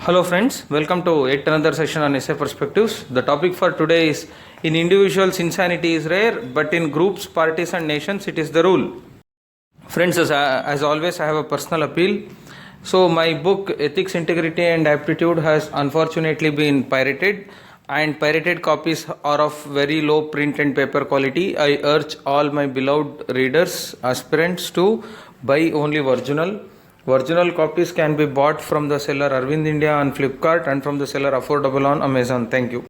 Hello friends, welcome to yet another session on essay perspectives. The topic for today is in individuals insanity is rare, but in groups, parties and nations it is the rule. Friends, as always I have a personal appeal. So my book Ethics, Integrity and Aptitude has unfortunately been pirated, and pirated copies are of very low print and paper quality. I urge all my beloved readers, aspirants to buy only original. Original copies can be bought from the seller Arvind India on Flipkart and from the seller Affordable on Amazon. Thank you.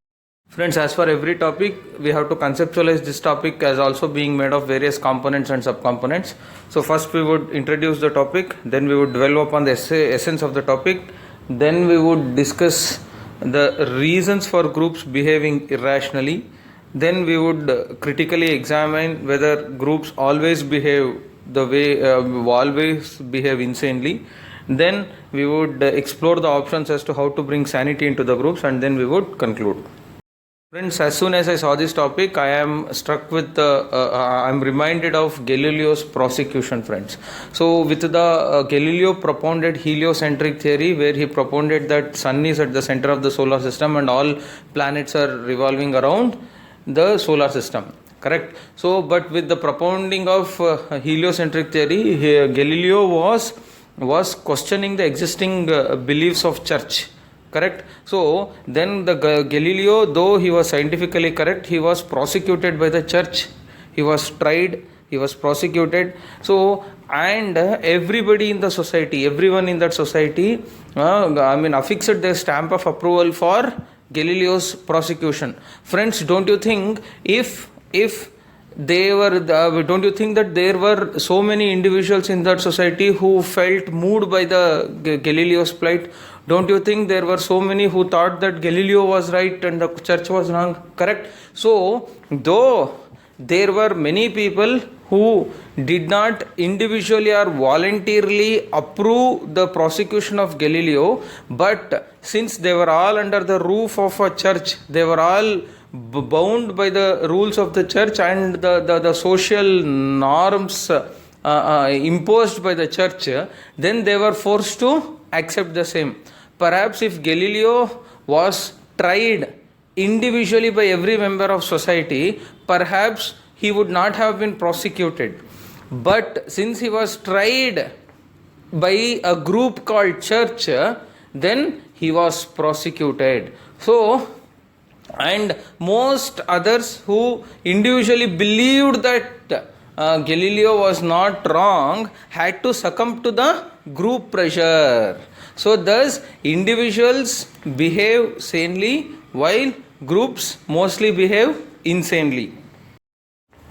Friends, as for every topic, we have to conceptualize this topic as also being made of various components and subcomponents. So first we would introduce the topic, then we would dwell upon the essence of the topic, then we would discuss the reasons for groups behaving irrationally, then we would critically examine whether groups always behave insanely. Then we would explore the options as to how to bring sanity into the groups, and then we would conclude. Friends, as soon as I saw this topic, I am struck with I'm reminded of Galileo's prosecution, friends. So with the Galileo propounded heliocentric theory, where he propounded that sun is at the center of the solar system and all planets are revolving around the solar system. Correct. So, but with the propounding of heliocentric theory, Galileo was questioning the existing beliefs of church. Correct. So, then the Galileo, though he was scientifically correct, he was prosecuted by the church. He was tried. He was prosecuted. So, and everybody in the society, everyone in that society, affixed their stamp of approval for Galileo's prosecution. Friends, don't you think if they were, don't you think that there were so many individuals in that society who felt moved by the Galileo's plight? Don't you think there were so many who thought that Galileo was right and the church was wrong? Correct. So, though there were many people who did not individually or voluntarily approve the prosecution of Galileo, but since they were all under the roof of a church, they were all bound by the rules of the church and the social norms imposed by the church, then they were forced to accept the same. Perhaps if Galileo was tried individually by every member of society, perhaps he would not have been prosecuted. But since he was tried by a group called church, then he was prosecuted. So, and most others who individually believed that Galileo was not wrong had to succumb to the group pressure. So thus individuals behave sanely while groups mostly behave insanely.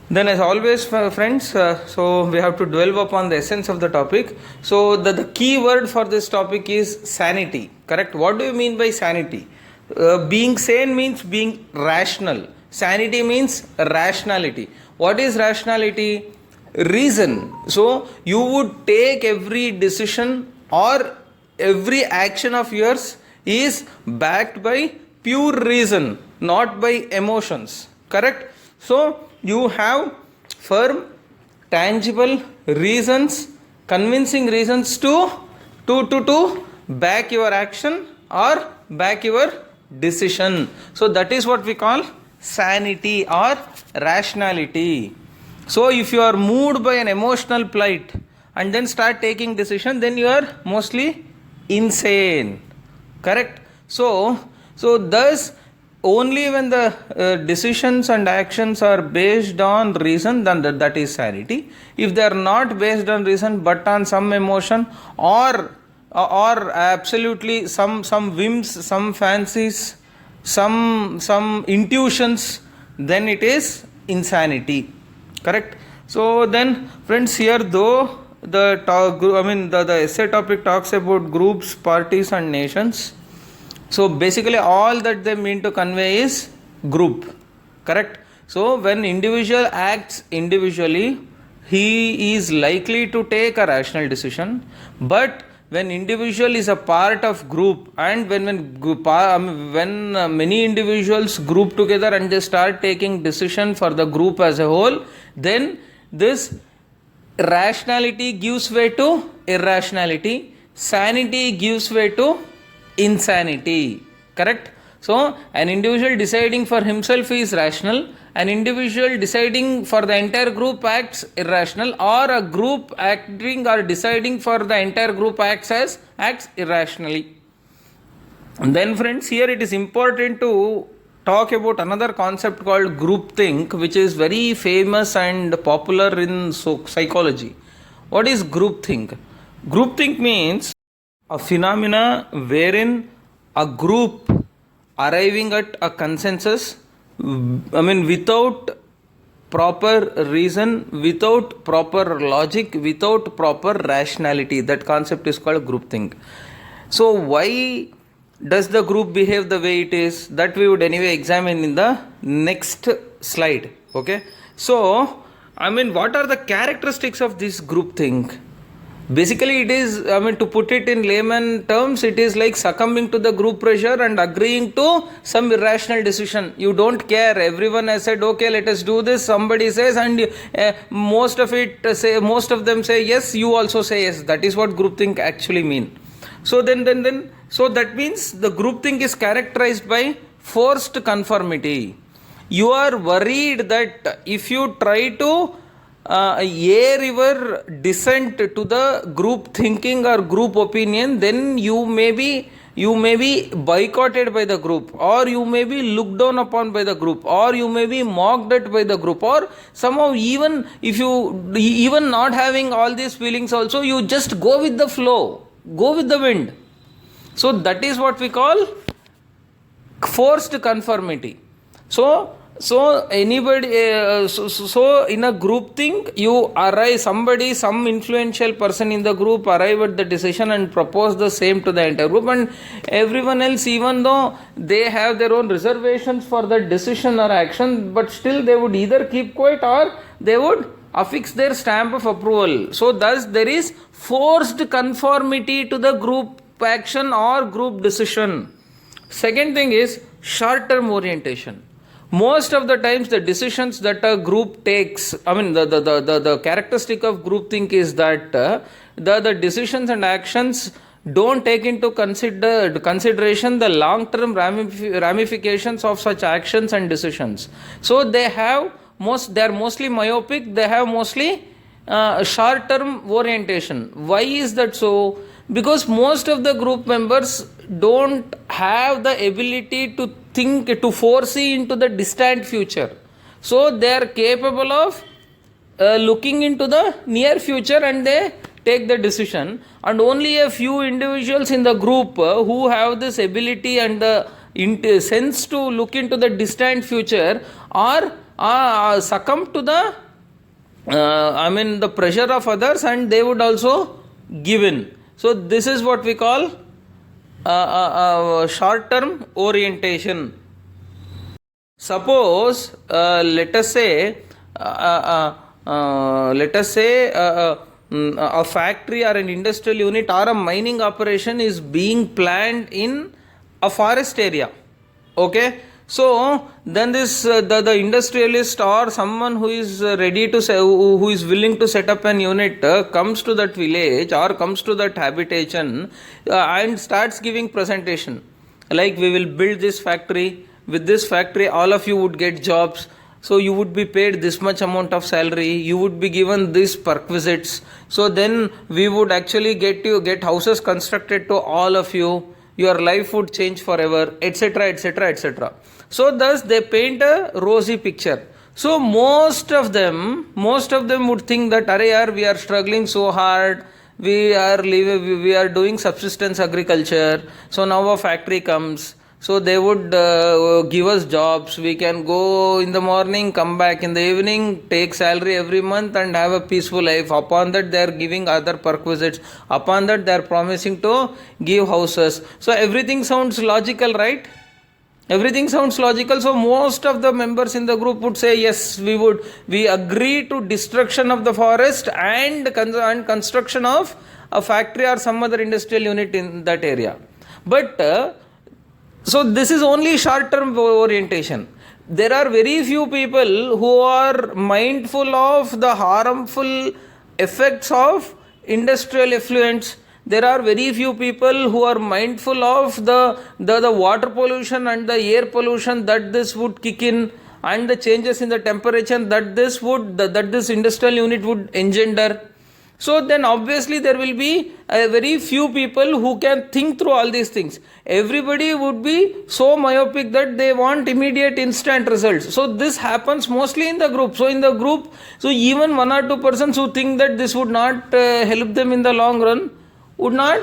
Then as always, friends, so we have to dwell upon the essence of the topic. So the key word for this topic is sanity. Correct? What do you mean by sanity? Being sane means being rational. Sanity means rationality. What is rationality? Reason. So you would take every decision or every action of yours is backed by pure reason, not by emotions. Correct? So you have firm, tangible reasons, convincing reasons to back your action or back your decision. So that is what we call sanity or rationality. So if you are moved by an emotional plight and then start taking decision, then you are mostly insane. Correct? So thus only when the decisions and actions are based on reason, then that is sanity. If they are not based on reason but on some emotion or absolutely some whims, some fancies, some intuitions, then it is insanity. Correct? So then, friends, here though the essay topic talks about groups, parties and nations. So basically all that they mean to convey is group. Correct? So when individual acts individually, he is likely to take a rational decision, but when individual is a part of group and when many individuals group together and they start taking decision for the group as a whole, then this rationality gives way to irrationality, sanity gives way to insanity. Correct? So, an individual deciding for himself is rational, an individual deciding for the entire group acts irrational, or a group acting or deciding for the entire group acts irrationally. And then friends, here it is important to talk about another concept called groupthink, which is very famous and popular in psychology. What is groupthink? Groupthink means a phenomena wherein a group arriving at a consensus, without proper reason, without proper logic, without proper rationality. That concept is called groupthink. So why does the group behave the way it is? That we would anyway examine in the next slide. Okay. So, what are the characteristics of this groupthink? Basically, it is, to put it in layman terms, it is like succumbing to the group pressure and agreeing to some irrational decision. You don't care. Everyone has said, okay, let us do this. Somebody says, and most of them say yes. You also say yes. That is what groupthink actually mean. So so that means the groupthink is characterized by forced conformity. You are worried that if you try to air your dissent to the group thinking or group opinion, then you may be boycotted by the group, or you may be looked down upon by the group, or you may be mocked at by the group, or somehow even if you even not having all these feelings also, you just go with the flow, go with the wind. So that is what we call forced conformity. So anybody, so in a group thing, you arrive, some influential person in the group arrive at the decision and propose the same to the entire group, and everyone else, even though they have their own reservations for the decision or action, but still they would either keep quiet or they would affix their stamp of approval. So thus there is forced conformity to the group action or group decision. Second thing is short-term orientation. Most of the times the decisions that a group takes, the characteristic of groupthink is that the decisions and actions don't take into consideration the long-term ramifications of such actions and decisions. So they are mostly myopic, they have mostly short-term orientation. Why is that so? Because most of the group members don't have the ability to think, to foresee into the distant future. So they are capable of looking into the near future and they take the decision. And only a few individuals in the group who have this ability and the sense to look into the distant future are succumb to the the pressure of others, and they would also give in. So this is what we call short-term orientation. Suppose let us say a factory or an industrial unit or a mining operation is being planned in a forest area. Okay. So then this the industrialist or someone who is ready to say, who is willing to set up an unit comes to that village or comes to that habitation and starts giving presentation like, we will build this factory. With this factory all of you would get jobs, so you would be paid this much amount of salary, you would be given these perquisites, so then we would actually get houses constructed to all of you, your life would change forever, etc., etc., etc. So thus they paint a rosy picture. So most of them would think that, arey yaar, we are struggling so hard, we are doing subsistence agriculture, so now a factory comes, so they would give us jobs, we can go in the morning, come back in the evening, take salary every month and have a peaceful life. Upon that they are giving other perquisites, upon that they are promising to give houses. So everything sounds logical, right? Everything sounds logical. So most of the members in the group would say, yes, we agree to destruction of the forest and construction of a factory or some other industrial unit in that area. But so this is only short-term orientation. There are very few people who are mindful of the harmful effects of industrial effluents. there are very few people who are mindful of the water pollution and the air pollution that this would kick in, and the changes in the temperature that this industrial unit would engender. So then obviously there will be a very few people who can think through all these things. Everybody would be so myopic that they want immediate instant results. So this happens mostly in the group. So in the group, so even 1 or 2 persons who think that this would not help them in the long run would not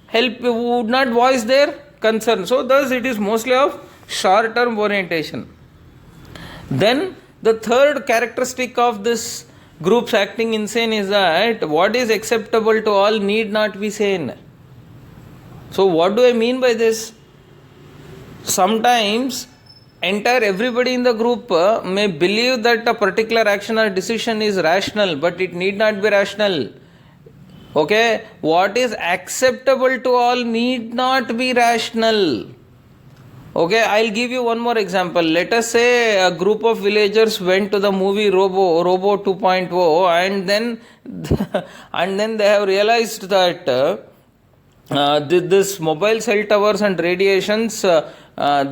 help, would not voice their concern. So thus it is mostly of short term orientation. Then the third characteristic of this groups acting insane is that what is acceptable to all need not be sane. So what do I mean by this? Sometimes everybody in the group may believe that a particular action or decision is rational, but it need not be rational. Okay, what is acceptable to all need not be rational. Okay, I'll give you one more example. Let us say a group of villagers went to the movie Robo 2.0, and then they have realized that this mobile cell towers and radiations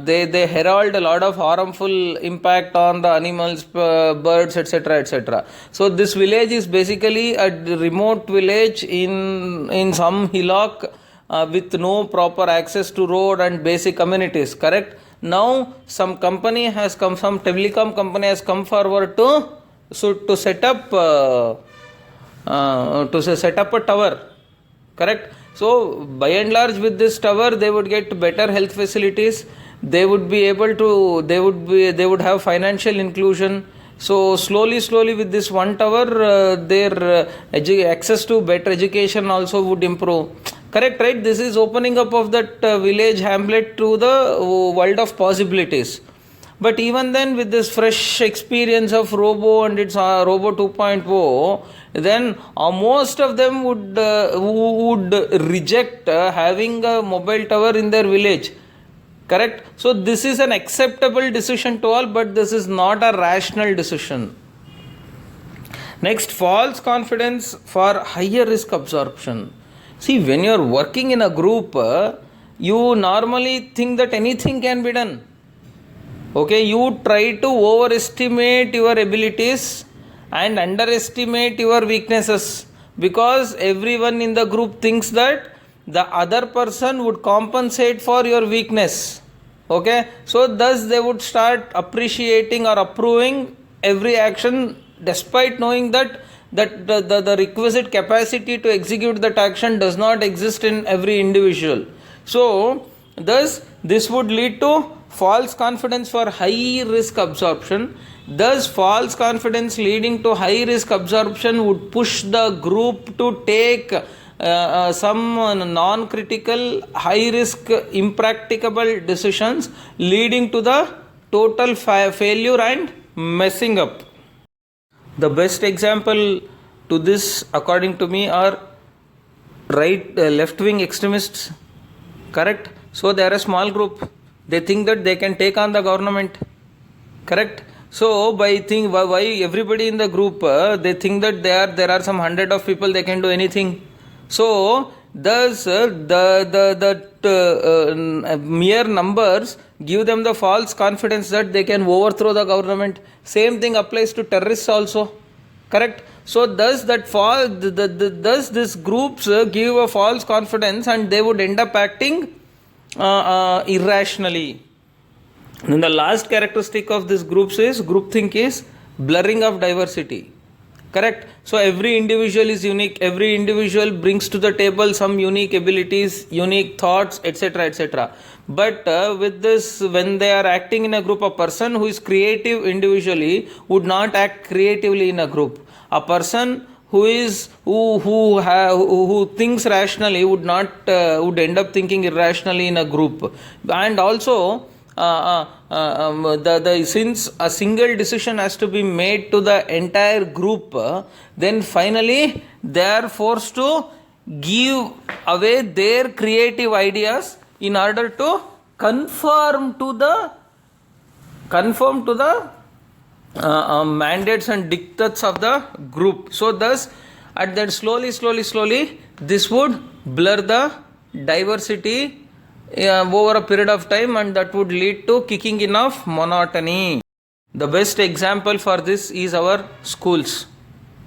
they herald a lot of harmful impact on the animals, birds, etc., etc. So this village is basically a remote village in some hillock, with no proper access to road and basic amenities, correct? Now some company has come, some telecom company has come forward to set up a tower, correct? So by and large with this tower they would get better health facilities, they would be able to, they would have financial inclusion. So slowly with this one tower their access to better education also would improve. Correct, right? This is opening up of that village hamlet to the world of possibilities. But even then, with this fresh experience of Robo and its Robo 2.0, then most of them would reject having a mobile tower in their village. Correct? So this is an acceptable decision to all, but this is not a rational decision. Next, false confidence for higher risk absorption. See, when you are working in a group, you normally think that anything can be done. Okay, you try to overestimate your abilities and underestimate your weaknesses, because everyone in the group thinks that the other person would compensate for your weakness. Okay, so thus they would start appreciating or approving every action, despite knowing that the requisite capacity to execute that action does not exist in every individual. So thus this would lead to false confidence for high risk absorption. Thus false confidence leading to high risk absorption would push the group to take some non-critical, high risk, impracticable decisions, leading to the total failure and messing up. The best example to this, according to me, are left-wing extremists. Correct? So they are a small group. They think that they can take on the government. Correct? So why everybody in the group they think that there are some 100 of people, they can do anything. So thus the mere numbers give them the false confidence that they can overthrow the government. Same thing applies to terrorists also. Correct? So thus these groups give a false confidence and they would end up acting irrationally. And the last characteristic of these groups is groupthink is blurring of diversity. Correct? So every individual is unique. Every individual brings to the table some unique abilities, unique thoughts, etc., etc. But with this, when they are acting in a group, a person who is creative individually would not act creatively in a group. A person who thinks rationally would end up thinking irrationally in a group. And also since a single decision has to be made to the entire group, then finally they are forced to give away their creative ideas in order to conform to the mandates and diktats of the group. So thus at that slowly this would blur the diversity over a period of time, and that would lead to kicking in of monotony. The best example for this is our schools,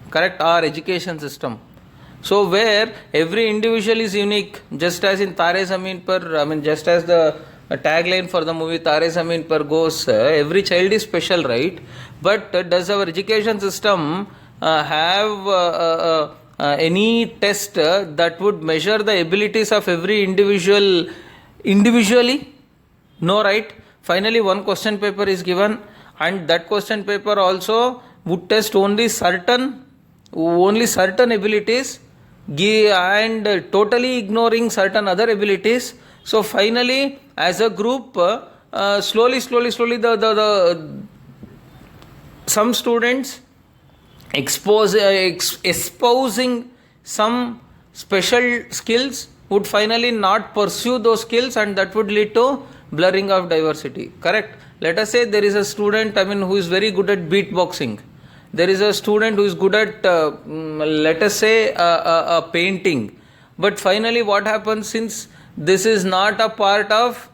correct, our education system. So where every individual is unique, just as in Tare Zameen Par, just as the tagline for the movie Tare Zameen Par goes, every child is special, right? But does our education system have any test that would measure the abilities of every individual individually? No, right? Finally, one question paper is given, and that question paper also would test only certain abilities and totally ignoring certain other abilities. So finally, as a group, slowly the some students espousing some special skills would finally not pursue those skills, and that would lead to blurring of diversity, correct? Let us say there is a student who is very good at beatboxing. There is a student who is good at let us say painting. But finally what happens, since this is not a part of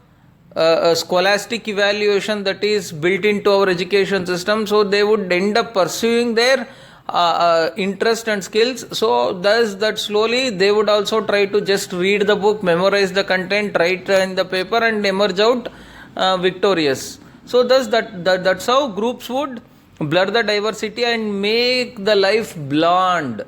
a scholastic evaluation that is built into our education system, so they would end up pursuing their interest and skills. So thus that slowly they would also try to just read the book, memorize the content, write in the paper, and emerge out victorious. So thus that's how groups would blur the diversity and make the life bland.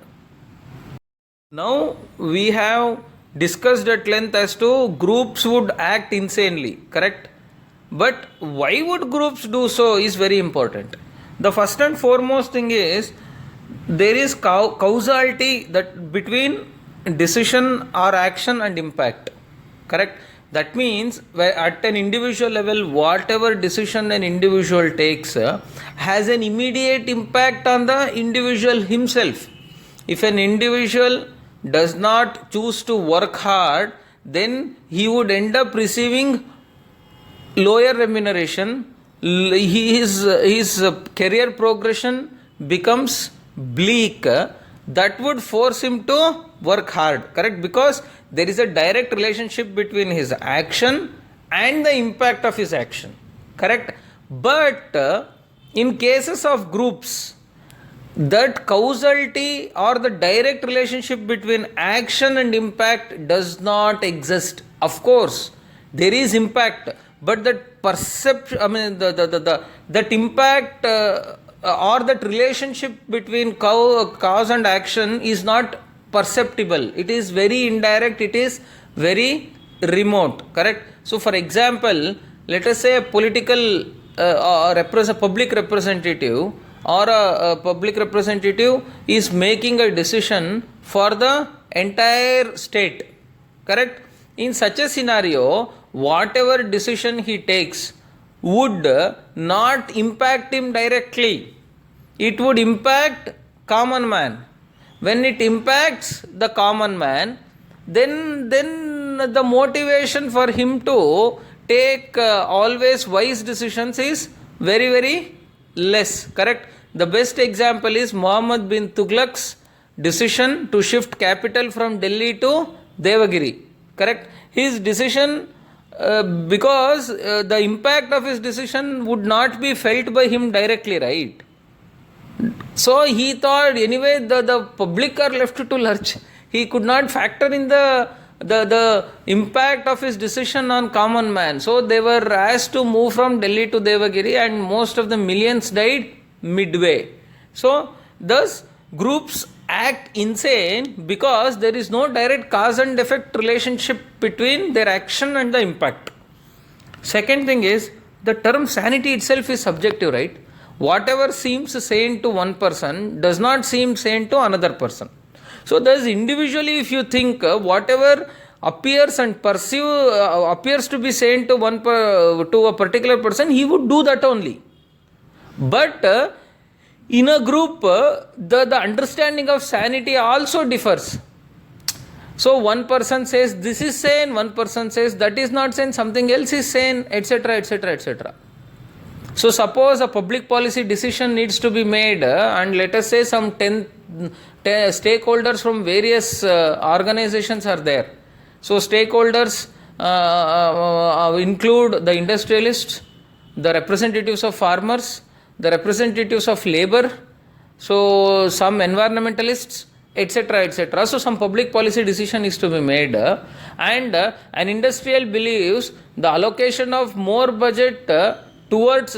Now we have discussed at length as to groups would act insanely, correct? But why would groups do so is very important. The first and foremost thing is there is causality that between decision or action and impact, correct? That means at an individual level, whatever decision an individual takes has an immediate impact on the individual himself. If an individual does not choose to work hard, then he would end up receiving lower remuneration. His career progression becomes bleak. That would force him to work hard, correct? Because there is a direct relationship between his action and the impact of his action, correct? But in cases of groups, that causality or the direct relationship between action and impact does not exist. Of course, there is impact, but that perception, that impact or that relationship between cause and action is not perceptible. It is very indirect, it is very remote, correct? So for example, let us say a political public representative or a public representative is making a decision for the entire state, correct? In such a scenario, whatever decision he takes would not impact him directly. It would impact common man. When it impacts the common man, then the motivation for him to take always wise decisions is very, very less, correct? The best example is Muhammad bin Tughlaq's decision to shift capital from Delhi to Devagiri, correct? His decision, because the impact of his decision would not be felt by him directly, right? So he thought anyway the public are left to lurch. He could not factor in the impact of his decision on common man. So they were asked to move from Delhi to Devagiri, and most of the millions died midway. So thus groups act insane because there is no direct cause and effect relationship between their action and the impact. Second thing is, the term sanity itself is subjective, right? Whatever seems sane to one person does not seem sane to another person. So thus individually, if you think whatever appears and appears to be sane to to a particular person, he would do that only. But in a group, the understanding of sanity also differs. So one person says this is sane, one person says that is not sane, something else is sane, etc., etc., etc. So suppose a public policy decision needs to be made and let us say some 10 stakeholders from various organizations are there. So stakeholders include the industrialists, the representatives of farmers, the representatives of labor, so some environmentalists, etc., etc. So some public policy decision is to be made, and an industrial believes the allocation of more budget towards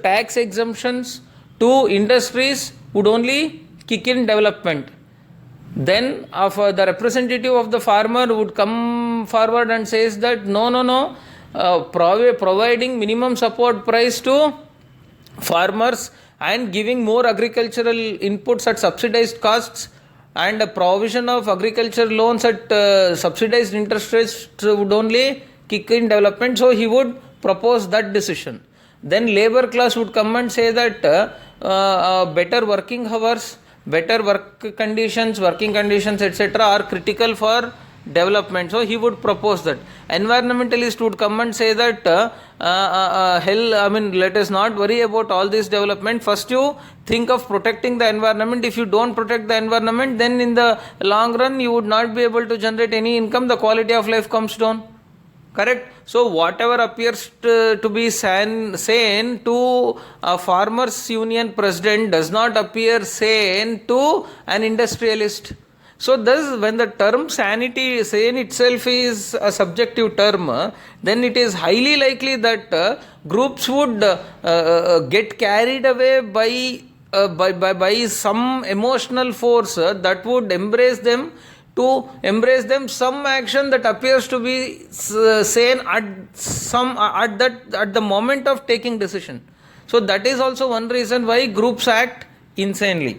tax exemptions to industries would only kick in development. Then the representative of the farmer would come forward and says that no, providing minimum support price to farmers and giving more agricultural inputs at subsidized costs and a provision of agriculture loans at subsidized interest rates would only kick in development. So he would propose that decision. Then labor class would come and say that better working hours, better working conditions, etc. are critical for development. So he would propose that. Environmentalist would come and say that let us not worry about all this development. First you think of protecting the environment. If you don't protect the environment, then in the long run you would not be able to generate any income. The quality of life comes down. Correct? So whatever appears to be sane to a farmers union president does not appear sane to an industrialist. So thus when the term sanity, sane itself is a subjective term, then it is highly likely that groups would get carried away by some emotional force that would embrace them some action that appears to be sane at the moment of taking decision. So that is also one reason why groups act insanely.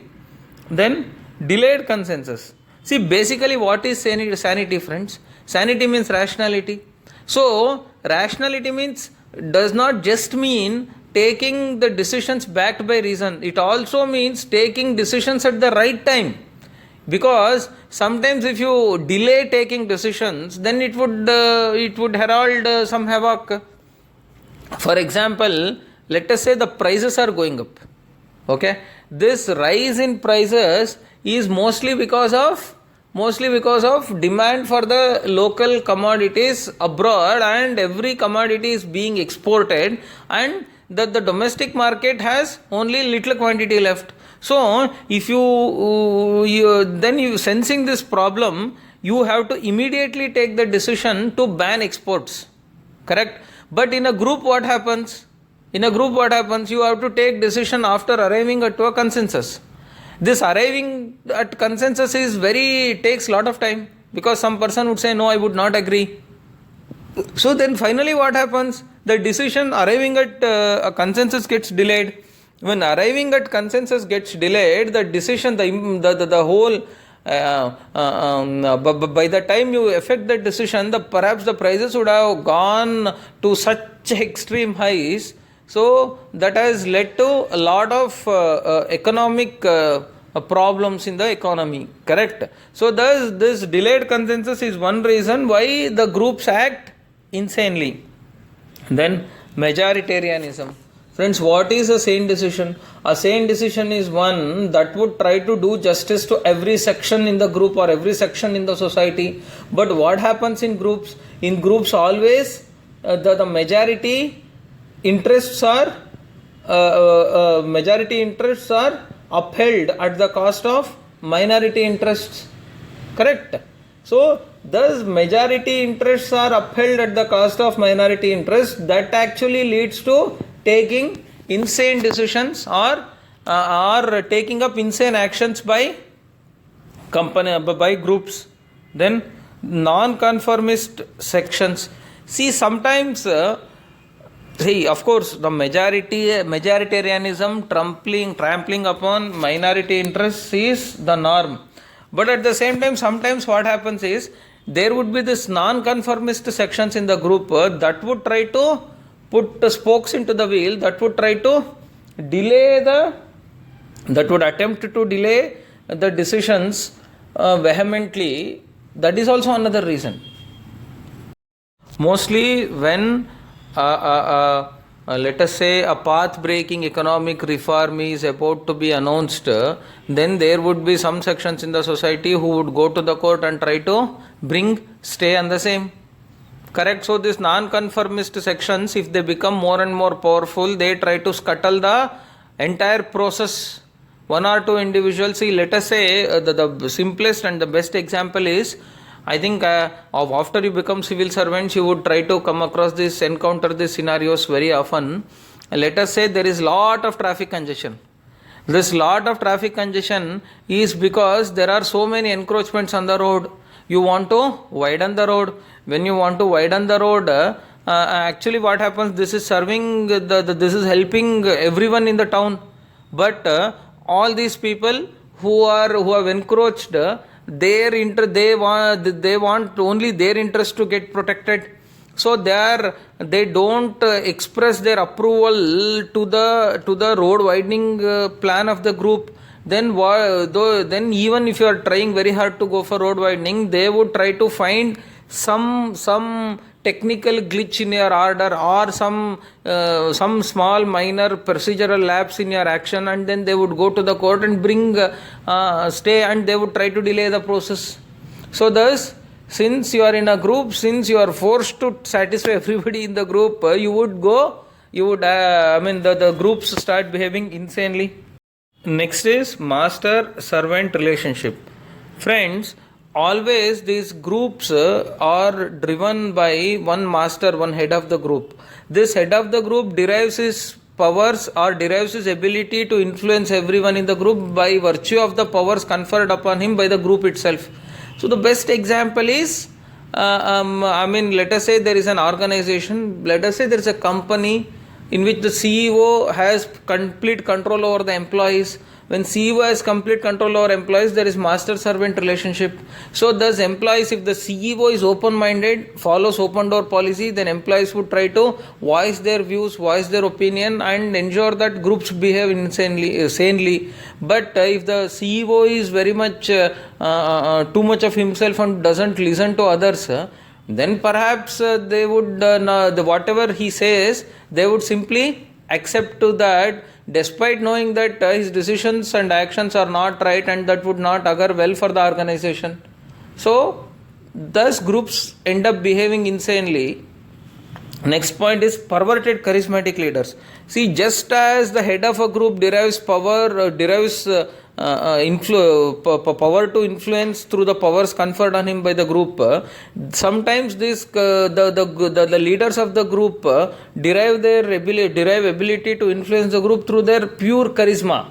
Then delayed consensus. See, basically what is sanity, friends? Sanity means rationality. So rationality does not just mean taking the decisions backed by reason. It also means taking decisions at the right time. Because sometimes if you delay taking decisions, then it would herald some havoc. For example, let us say the prices are going up. Okay, this rise in prices is mostly because of demand for the local commodities abroad, and every commodity is being exported, and that the domestic market has only little quantity left. So if you sensing this problem, you have to immediately take the decision to ban exports. Correct? But in a group what happens? You have to take decision after arriving at a consensus. This arriving at consensus takes a lot of time, because some person would say no, I would not agree. So then finally what happens? The decision arriving at a consensus gets delayed. When arriving at consensus gets delayed, the decision, the whole by the time you effect that decision, perhaps the prices would have gone to such extreme highs. So that has led to a lot of economic problems in the economy. Correct? So thus this delayed consensus is one reason why the groups act insanely. Then majoritarianism. Friends, what is a sane decision? A sane decision is one that would try to do justice to every section in the group or every section in the society. But what happens in groups? In groups always the majority interests are upheld at the cost of minority interests. Correct? So thus majority interests are upheld at the cost of minority interests. That actually leads to taking insane decisions or taking up insane actions by groups. Then non-conformist sections. See, sometimes of course the majoritarianism trampling upon minority interests is the norm. But at the same time, sometimes what happens is there would be this non-conformist sections in the group that would try to put the spokes into the wheel, that would try to attempt to delay the decisions vehemently. That is also another reason. Mostly when let us say a path-breaking economic reform is about to be announced, then there would be some sections in the society who would go to the court and try to bring stay on the same. Correct? So these non-conformist sections, if they become more and more powerful, they try to scuttle the entire process. One or two individuals, see, let us say the simplest and the best example is, I think after you become civil servants, you would try to encounter these scenarios very often. Let us say there is lot of traffic congestion. This lot of traffic congestion is because there are so many encroachments on the road. You want to widen the road. When you want to widen the road, actually what happens, this is serving, this is helping everyone in the town. But all these people who have encroached, they want only their interest to get protected. So they don't express their approval to the road widening plan of the group. Then even if you are trying very hard to go for road widening, they would try to find some technical glitch in your order or some small minor procedural lapse in your action, and then they would go to the court and bring stay, and they would try to delay the process. So thus, since you are in a group, since you are forced to satisfy everybody in the group, the groups start behaving insanely. Next is master-servant relationship. Friends, always these groups are driven by one master, one head of the group. This head of the group derives his powers or derives his ability to influence everyone in the group by virtue of the powers conferred upon him by the group itself. So the best example is, let us say there is an organization, let us say there is a company in which the CEO has complete control over the employees. When CEO has complete control over employees, there is master-servant relationship. So thus employees, if the CEO is open-minded, follows open-door policy, then employees would try to voice their views, voice their opinion, and ensure that groups behave sanely. But if the CEO is very much too much of himself and doesn't listen to others, then perhaps they would, whatever he says, they would simply accept to that, despite knowing that his decisions and actions are not right and that would not augur well for the organization. So, thus groups end up behaving insanely. Next point is perverted charismatic leaders. See, just as the head of a group derives power to influence through the powers conferred on him by the group, sometimes the leaders of the group derive ability to influence the group through their pure charisma.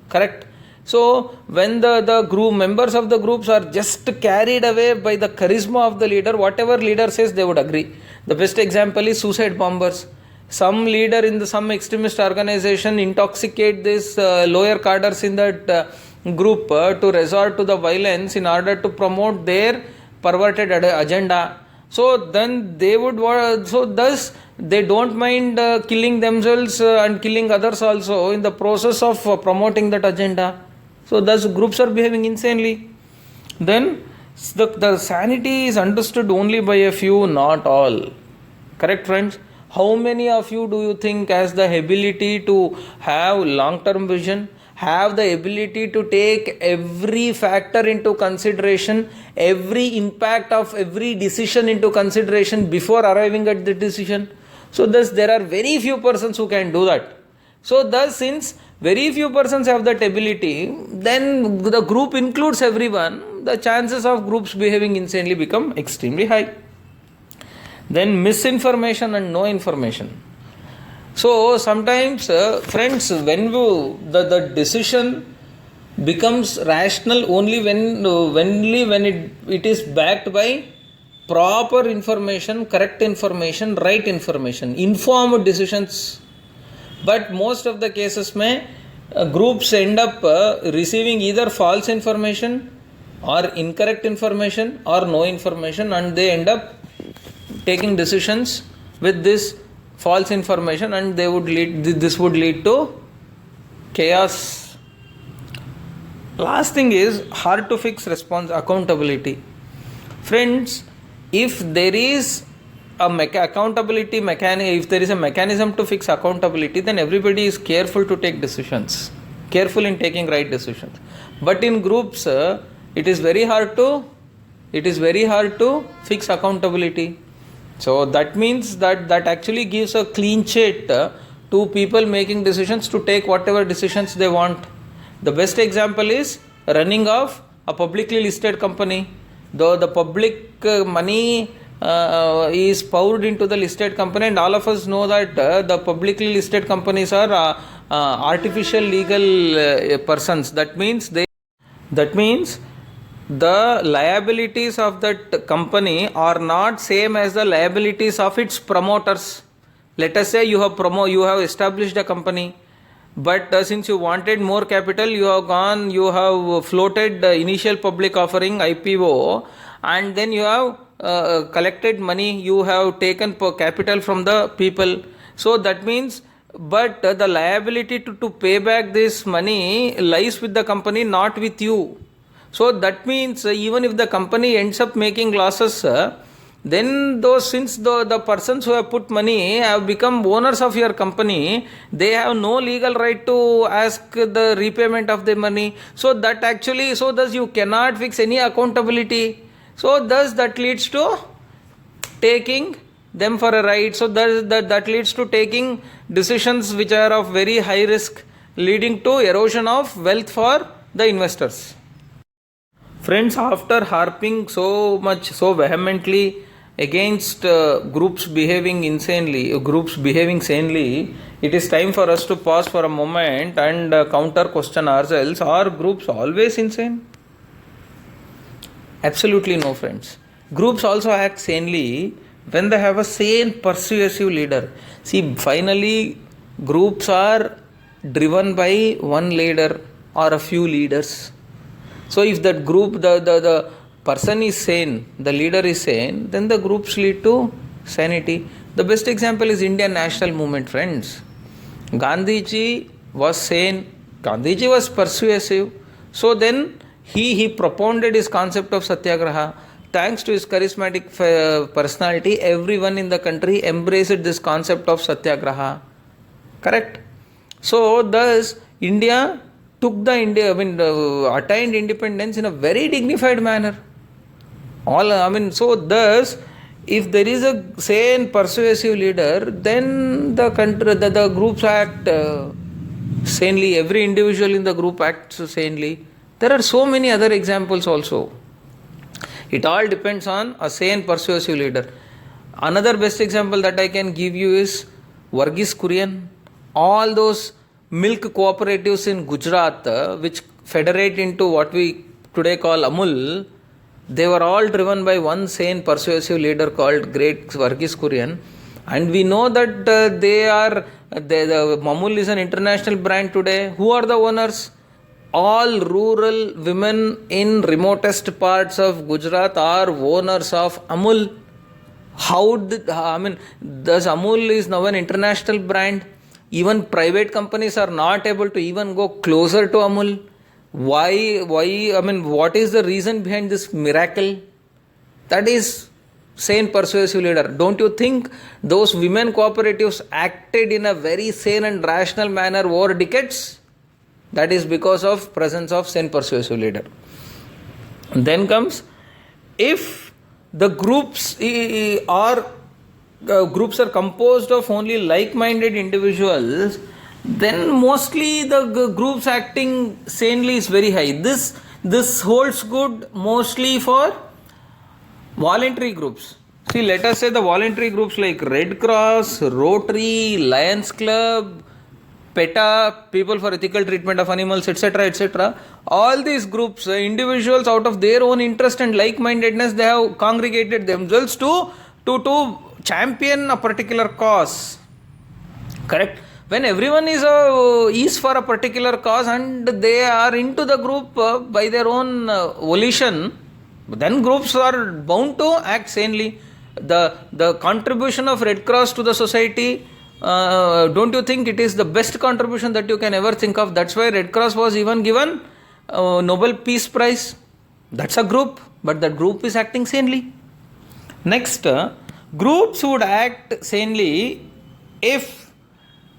Correct? So when the group members of the groups are just carried away by the charisma of the leader, whatever leader says, they would agree. The best example is suicide bombers. Some leader in some extremist organization intoxicate these lower cadres in that group to resort to the violence in order to promote their perverted agenda. So then thus they don't mind killing themselves and killing others also in the process of promoting that agenda. So thus groups are behaving insanely. Then the sanity is understood only by a few, not all. Correct, friends? How many of you do you think has the ability to have long-term vision, have the ability to take every factor into consideration, every impact of every decision into consideration before arriving at the decision? So thus there are very few persons who can do that. So thus, since very few persons have that ability, then the group includes everyone, the chances of groups behaving insanely become extremely high. Then misinformation and no information. So sometimes, friends, when the decision becomes rational only when it is backed by proper information, correct information, right information, informed decisions. But most of the cases groups end up receiving either false information or incorrect information or no information, and they end up taking decisions with this false information, and this would lead to chaos. Last thing is hard to fix accountability. Friends, if there is accountability mechanism, if there is a mechanism to fix accountability, then everybody is careful to take decisions, careful in taking right decisions. But in groups, it is very hard to fix accountability. So that means that actually gives a clean sheet to people making decisions to take whatever decisions they want. The best example is running of a publicly listed company. Though the public money is poured into the listed company, and all of us know that the publicly listed companies are artificial legal persons. That means the liabilities of that company are not same as the liabilities of its promoters. Let us say you have established a company, but since you wanted more capital, you have floated the initial public offering IPO, and then you have collected money, you have taken capital from the people. So that means, but the liability to pay back this money lies with the company, not with you. So that means even if the company ends up making losses, then since the persons who have put money have become owners of your company, they have no legal right to ask the repayment of the money. So thus you cannot fix any accountability. So thus that leads to taking them for a ride. So that leads to taking decisions which are of very high risk, leading to erosion of wealth for the investors. Friends, after harping so vehemently against groups behaving sanely, it is time for us to pause for a moment and counter question ourselves. Are groups always insane? Absolutely no, friends. Groups also act sanely when they have a sane, persuasive leader. See, finally, groups are driven by one leader or a few leaders. So if that group, the person is sane, the leader is sane, then the groups lead to sanity. The best example is Indian national movement, friends. Gandhiji was sane, Gandhiji was persuasive. So then he propounded his concept of satyagraha. Thanks to his charismatic personality, everyone in the country embraced this concept of satyagraha. Correct? So thus India attained independence in a very dignified manner. So thus, if there is a sane, persuasive leader, then the groups act sanely. Every individual in the group acts sanely. There are so many other examples also. It all depends on a sane, persuasive leader. Another best example that I can give you is Varghese Kurian. All those milk cooperatives in Gujarat, which federate into what we today call Amul, they were all driven by one sane, persuasive leader called Great Varghese Kurian. And we know that the Amul is an international brand today. Who are the owners? All rural women in remotest parts of Gujarat are owners of Amul. Thus Amul is now an international brand. Even private companies are not able to even go closer to Amul. Why? What is the reason behind this miracle? That is sane, persuasive leader. Don't you think those women cooperatives acted in a very sane and rational manner over decades? That is because of presence of sane, persuasive leader. And then comes, if the groups are composed of only like-minded individuals, then mostly the groups acting sanely is very high. This holds good mostly for voluntary groups. See, let us say the voluntary groups like Red Cross, Rotary, Lions Club, PETA, People for Ethical Treatment of Animals, etc. All these groups, individuals out of their own interest and like-mindedness, they have congregated themselves to champion a particular cause. Correct? When everyone is for a particular cause and they are into the group by their own volition, then groups are bound to act sanely. The contribution of Red Cross to the society, don't you think it is the best contribution that you can ever think of? That's why Red Cross was even given Nobel Peace Prize. That's a group, but that group is acting sanely. Next, Groups would act sanely if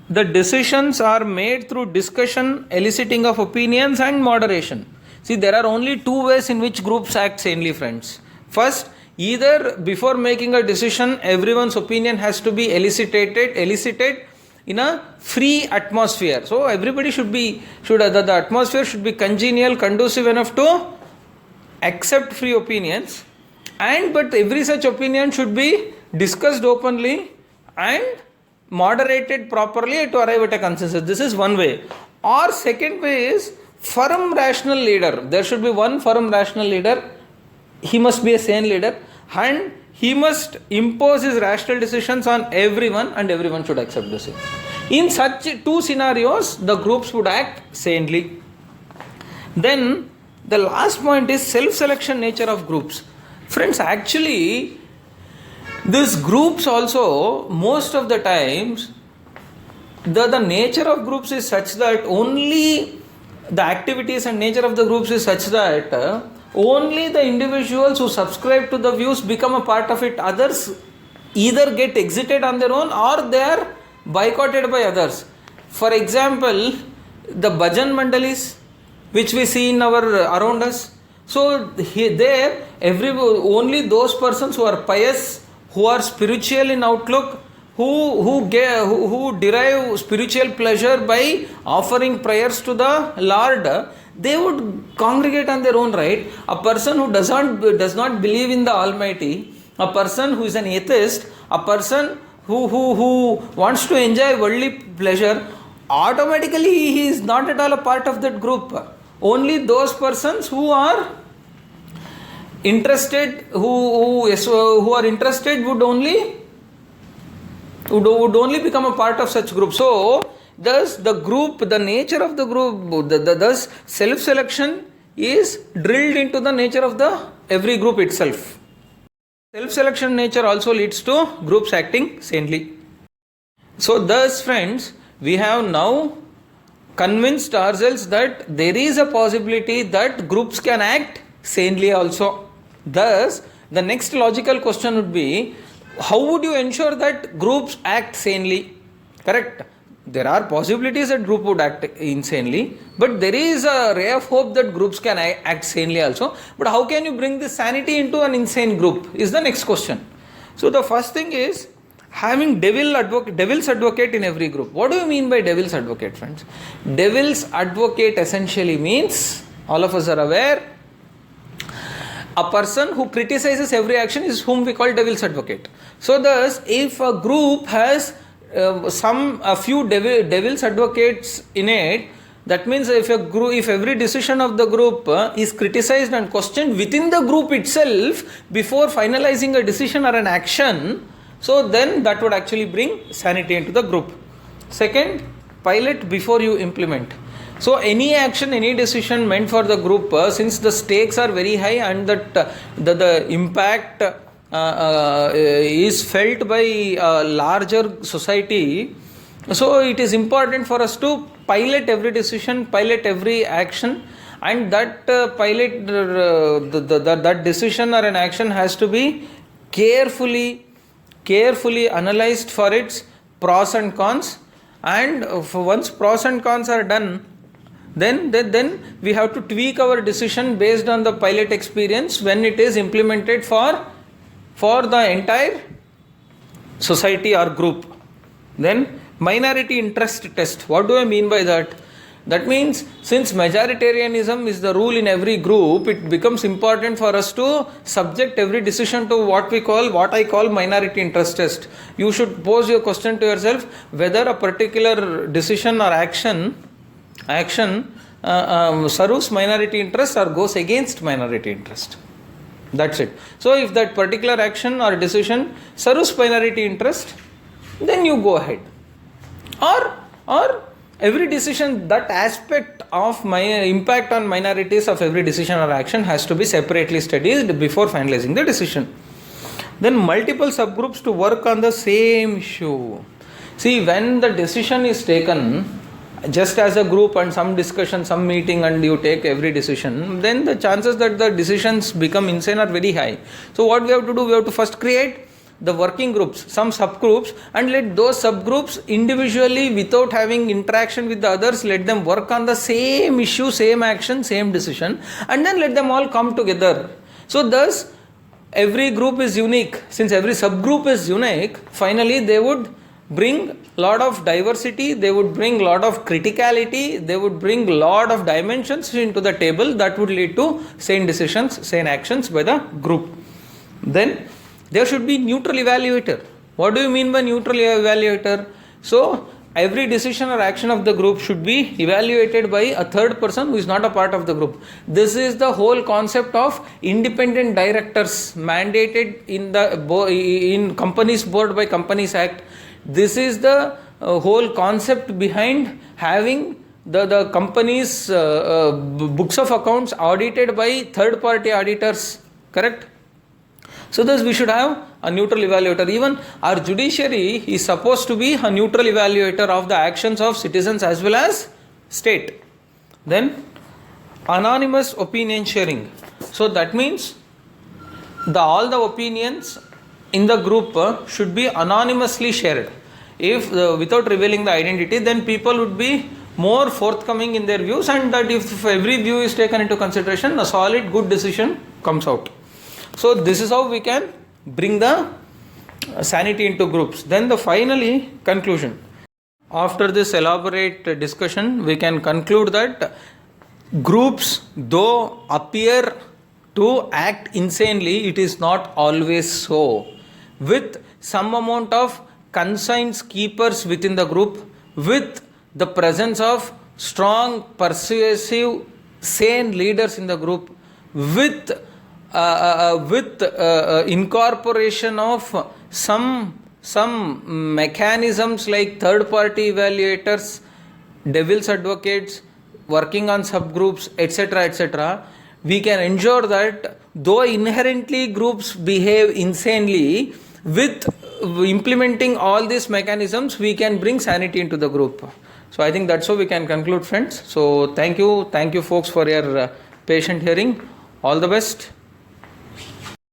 the decisions are made through discussion, eliciting of opinions and moderation. See, there are only two ways in which groups act sanely, friends. First, either before making a decision, everyone's opinion has to be elicited in a free atmosphere. So everybody the atmosphere should be congenial, conducive enough to accept free opinions, but every such opinion should be discussed openly and moderated properly to arrive at a consensus. This is one way. Or second way is firm rational leader. There should be one firm rational leader. He must be a sane leader and he must impose his rational decisions on everyone and everyone should accept the same. In such two scenarios, the groups would act sanely. Then the last point is self-selection nature of groups. Friends, actually these groups also, most of the times, the nature of groups is such that only the activities and nature of the groups is such that only the individuals who subscribe to the views become a part of it. Others either get exited on their own or they are boycotted by others. For example, the bhajan mandalis which we see in our around us. So there, only those persons who are pious, who are spiritual in outlook, who derive spiritual pleasure by offering prayers to the Lord, they would congregate on their own right. A person who does not believe in the Almighty, a person who is an atheist, a person who wants to enjoy worldly pleasure, automatically he is not at all a part of that group. Only those persons who are interested, who are interested would only become a part of such group. So thus the nature of the group, thus self-selection is drilled into the nature of every group itself. Self-selection nature also leads to groups acting sanely. So thus, friends, we have now convinced ourselves that there is a possibility that groups can act sanely also. Thus, the next logical question would be, how would you ensure that groups act sanely? Correct. There are possibilities that group would act insanely, but there is a ray of hope that groups can act sanely also. But how can you bring this sanity into an insane group is the next question. So the first thing is having devil's advocate in every group. What do you mean by devil's advocate, friends? Devil's advocate essentially means, all of us are aware, a person who criticizes every action is whom we call devil's advocate. So thus, if a group has a few devil's advocates in it, that means if every decision of the group is criticized and questioned within the group itself before finalizing a decision or an action, so then that would actually bring sanity into the group. Second, pilot before you implement. So any action, any decision meant for the group, since the stakes are very high and that the impact is felt by a larger society, so it is important for us to pilot every decision, pilot every action, and that that decision or an action has to be carefully analyzed for its pros and cons, and once pros and cons are done, then we have to tweak our decision based on the pilot experience when it is implemented for the entire society or group. Then minority interest test. What do I mean by that? That means since majoritarianism is the rule in every group, it becomes important for us to subject every decision to what I call minority interest test. You should pose your question to yourself whether a particular decision or action serves minority interest or goes against minority interest. That's it. So if that particular action or decision serves minority interest, then you go ahead. Or every decision, that aspect of my impact on minorities of every decision or action has to be separately studied before finalizing the decision. Then multiple subgroups to work on the same issue. See, when the decision is taken just as a group and some discussion, some meeting, and you take every decision, then the chances that the decisions become insane are very high. So what we have to do, we have to first create the working groups, some subgroups, and let those subgroups individually, without having interaction with the others, let them work on the same issue, same action, same decision, and then let them all come together. So thus every group is unique. Since every subgroup is unique, finally they would bring lot of diversity, they would bring lot of criticality, they would bring lot of dimensions into the table that would lead to sane decisions, sane actions by the group. Then there should be neutral evaluator. What do you mean by neutral evaluator? So every decision or action of the group should be evaluated by a third person who is not a part of the group. This is the whole concept of independent directors mandated in Companies Board by Companies Act. This is the whole concept behind having the company's books of accounts audited by third party auditors, correct? So thus we should have a neutral evaluator. Even our judiciary is supposed to be a neutral evaluator of the actions of citizens as well as state. Then anonymous opinion sharing. So that means all the opinions in the group should be anonymously shared. If without revealing the identity, then people would be more forthcoming in their views, and that if every view is taken into consideration, a solid good decision comes out. So this is how we can bring the sanity into groups. Then the finally conclusion. After this elaborate discussion, we can conclude that groups, though appear to act insanely, it is not always so. With some amount of conscience keepers within the group, with the presence of strong, persuasive, sane leaders in the group, with incorporation of some mechanisms like third party evaluators, devil's advocates, working on subgroups, etc., we can ensure that though inherently groups behave insanely, with implementing all these mechanisms, we can bring sanity into the group. So I think that's how we can conclude, friends. So thank you folks for your patient hearing. All the best.